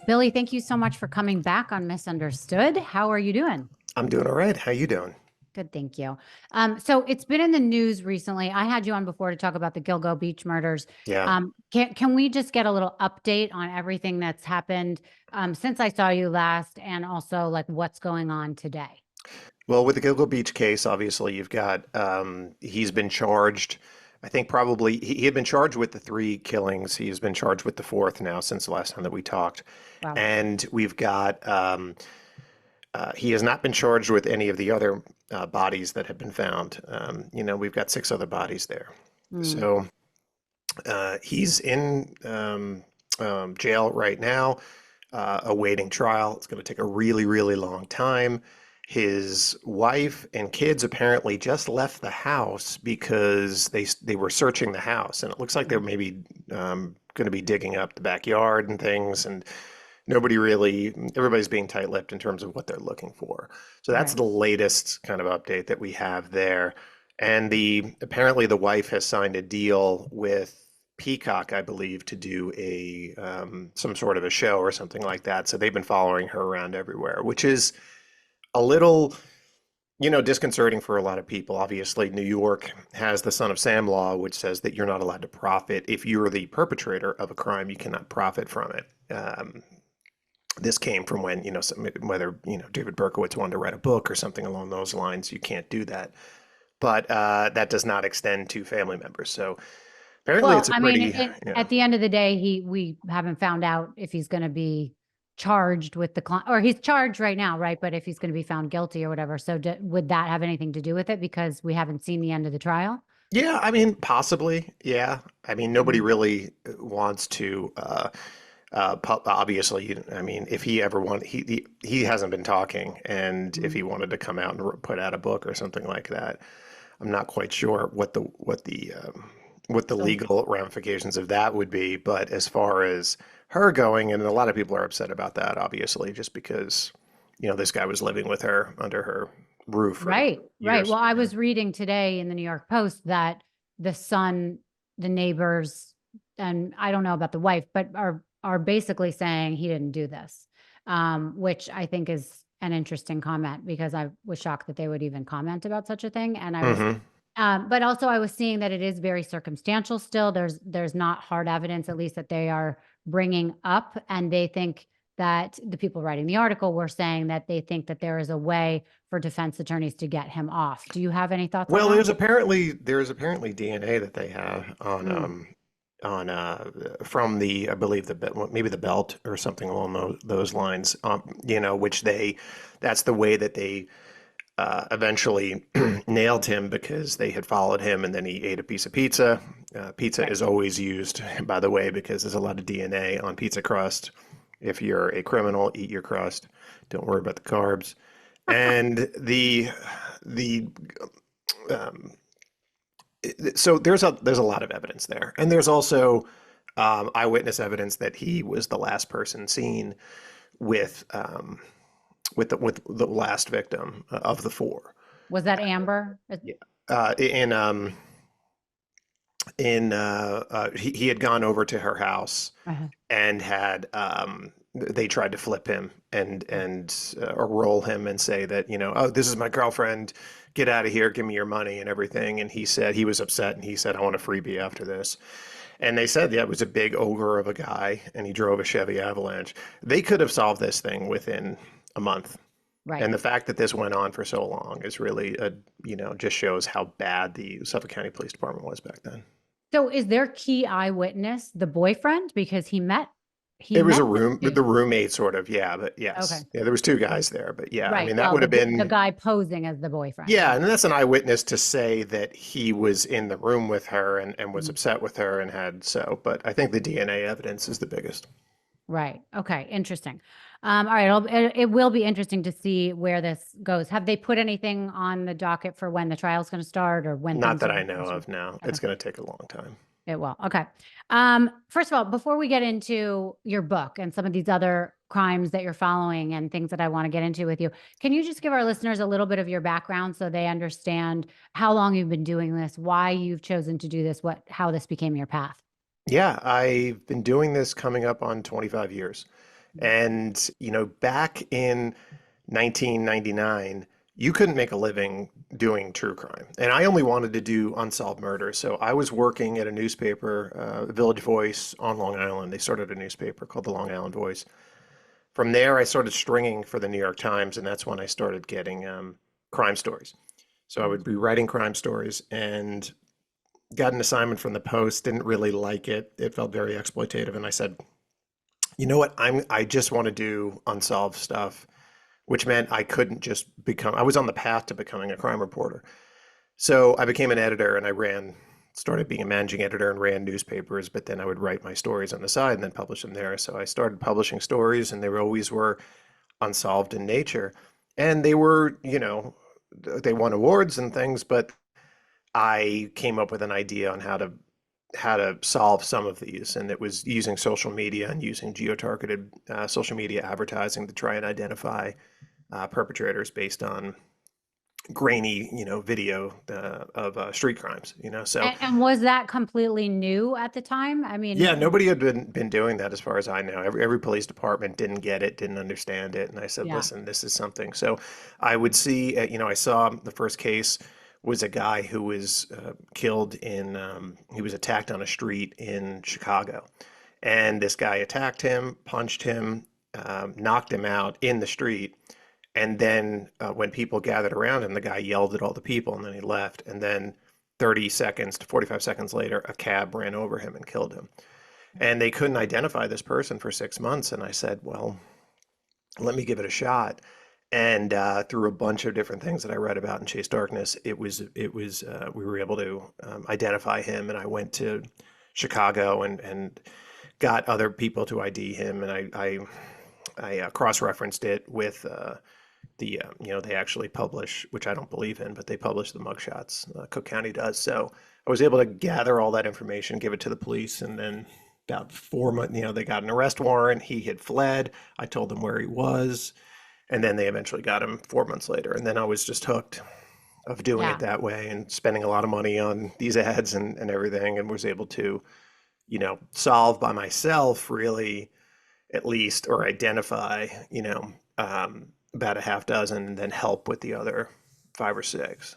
Billy, thank you so much for coming back on Misunderstood. How are you doing? I'm doing all right. How you doing? Good, thank you. So it's been in the news recently. I had you on before to talk about the Gilgo Beach murders. Yeah. Can we just get a little update on everything that's happened since I saw you last, and also like what's going on today? Well, with the Gilgo Beach case, obviously you've got he's been charged. I think probably he had been charged with the three killings. He has been charged with the fourth now since the last time that we talked. Wow. And we've got he has not been charged with any of the other bodies that have been found. We've got six other bodies there. Mm, So he's in jail right now, awaiting trial. It's going to take a really, really long time. His wife and kids apparently just left the house because they were searching the house, and it looks like they're mm, maybe going to be digging up the backyard and things. And everybody's being tight-lipped in terms of what they're looking for. So that's right. the latest kind of update that we have there. And the apparently the wife has signed a deal with Peacock, I believe, to do a some sort of a show or something like that. So they've been following her around everywhere, which is a little, disconcerting for a lot of people. Obviously, New York has the Son of Sam law, which says that you're not allowed to profit. If you're the perpetrator of a crime, you cannot profit from it. This came from when, whether, David Berkowitz wanted to write a book or something along those lines, you can't do that. But that does not extend to family members. So apparently Well, it's a I mean, pretty, yeah. at the end of the day, we haven't found out if he's going to be charged with the or he's charged right now, right? But if he's going to be found guilty or whatever, so would that have anything to do with it? Because we haven't seen the end of the trial. Yeah, I mean, possibly. Yeah. I mean, nobody Mhm. really wants to, obviously, I mean, if he ever want, he hasn't been talking. And if Mhm. he wanted to come out and put out a book or something like that, I'm not quite sure what the So, legal ramifications of that would be. But as far as her going, and a lot of people are upset about that, obviously, just because, this guy was living with her under her roof for right, right. years. Well, I Yeah. was reading today in the New York Post that the son, the neighbors, and I don't know about the wife, but are basically saying he didn't do this, which I think is an interesting comment because I was shocked that they would even comment about such a thing. And I was, Hmm. but also I was seeing that it is very circumstantial still. There's not hard evidence, at least that they are bringing up, and they think that the people writing the article were saying that they think that there is a way for defense attorneys to get him off. Do you have any thoughts on Well, that? there's apparently DNA that they have Mm, on from the, I believe, maybe the belt or something along those lines, which that's the way that they eventually nailed him, because they had followed him and then he ate a piece of pizza. Pizza right. is always used, by the way, because there's a lot of DNA on pizza crust. If you're a criminal, eat your crust. Don't worry about the carbs. And the um, so there's a lot of evidence there, and there's also eyewitness evidence that he was the last person seen with the last victim of the four. Was that Amber? Yeah. Uh, in he had gone over to her house Uh-huh. and had they tried to flip him or roll him and say that, oh, this is my girlfriend, get out of here, give me your money and everything. And he said he was upset, and he said, I want a freebie after this. And they said, yeah, it was a big ogre of a guy, and he drove a Chevy Avalanche. They could have solved this thing within a month. Right. And the fact that this went on for so long is really just shows how bad the Suffolk County Police Department was back then. So is their key eyewitness the boyfriend because he It was met this the dude? roommate sort of, yeah, but Okay. yes. Yeah, there was two guys there, but yeah, I Right. mean, that Well, would have the been, guy posing as the boyfriend. yeah, Right. and that's an eyewitness to say that he was in the room with her and was Mhm. upset with her and but I think the DNA evidence is the biggest. Right. Okay. Interesting. All right. It will be interesting to see where this goes. Have they put anything on the docket for when the trial's going to start or when Not things that will I be know posted? of now. Okay. It's going to take a long time. It will. Okay. First of all, before we get into your book and some of these other crimes that you're following and things that I want to get into with you, can you just give our listeners a little bit of your background so they understand how long you've been doing this, why you've chosen to do this, how this became your path? Yeah, I've been doing this coming up on 25 years. And, back in 1999, you couldn't make a living doing true crime. And I only wanted to do unsolved murders. So I was working at a newspaper, Village Voice on Long Island. They started a newspaper called the Long Island Voice. From there, I started stringing for the New York Times, and that's when I started getting crime stories. So I would be writing crime stories and got an assignment from the Post, didn't really like it. It felt very exploitative. And I said, you know what? I just want to do unsolved stuff, which meant I couldn't just become, I was on the path to becoming a crime reporter. So I became an editor and started being a managing editor and ran newspapers, but then I would write my stories on the side and then publish them there. So I started publishing stories and they always were unsolved in nature. And they were, they won awards and things, but I came up with an idea on how to solve some of these, and it was using social media and using geo-targeted social media advertising to try and identify perpetrators based on grainy, video of street crimes. So And was that completely new at the time? I yeah, mean, nobody had been doing that as far as I know. Every police department didn't get it, didn't understand it, and I said, yeah. listen, this is something. So I would see, I saw the first case was a guy who was killed he was attacked on a street in Chicago. And this guy attacked him, punched him, knocked him out in the street. And then when people gathered around him, the guy yelled at all the people and then he left. And then 30 seconds to 45 seconds later, a cab ran over him and killed him. And they couldn't identify this person for 6 months. And I said, well, let me give it a shot. And through a bunch of different things that I read about in Chase Darkness, we were able to identify him. And I went to Chicago and got other people to ID him. And I cross-referenced it with they actually publish, which I don't believe in, but they publish the mugshots. Cook County does. So I was able to gather all that information, give it to the police, and then about 4 months, they got an arrest warrant. He had fled. I told them where he was, and then they eventually got him 4 months later. And then I was just hooked of doing it Yeah. that way and spending a lot of money on these ads and everything, and was able to, solve by myself really at least, or identify, about a half dozen and then help with the other five or six.